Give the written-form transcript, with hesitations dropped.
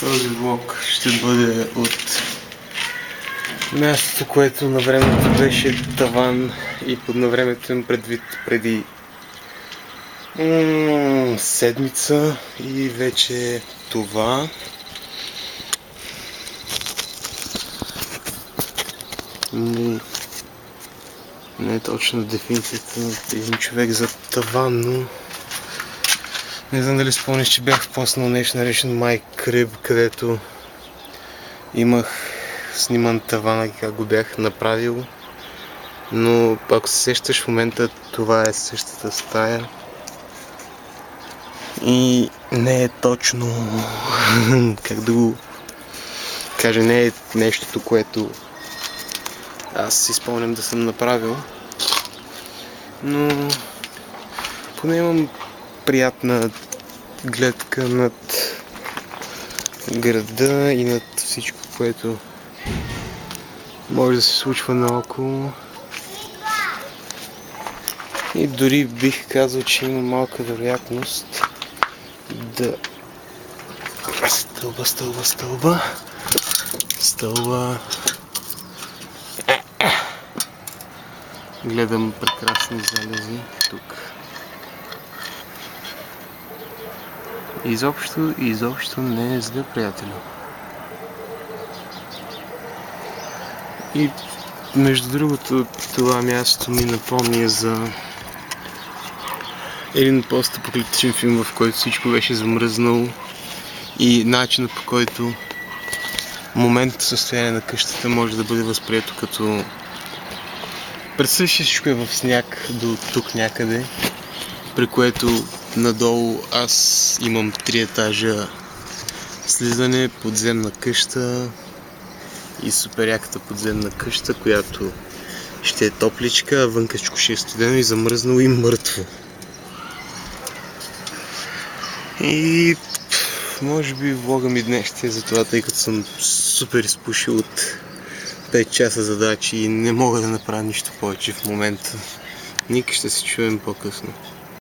Този влог ще бъде от мястото, което на времето беше таван и под на времето им предвид преди седмица и вече това. Не е точно дефиницията на един човек за таван, но не знам дали спомняш, че бях поснал нещо наречено My Crib, където имах сниман тавана и как го бях направил. Но ако се сещаш в момента, това е същата стая. И не е точно, как да го кажа, не е нещото, което аз си спомням да съм направил. Но поне имам приятна гледка над града и над всичко, което може да се случва наоколо. И дори бих казал, че има малка вероятност да... Стълба. Гледам прекрасни залези тук. Изобщо не е зле, приятелю. И между другото, това място ми напомня за един постапокалиптичен филм, в който всичко беше замръзнало и начинът, по който моментното състояние на къщата може да бъде възприето като представи, че всичко е в сняг до тук някъде, при което надолу аз имам 3 етажа слизане, подземна къща и супер яката подземна къща, която ще е топличка, а вънкачко ще е студено и замръзнало и мъртво. И може би влога ми днес ще е за това, тъй като съм супер изпушил от 5 часа задачи и не мога да направя нищо повече в момента. Ник, ще се чуем по-късно.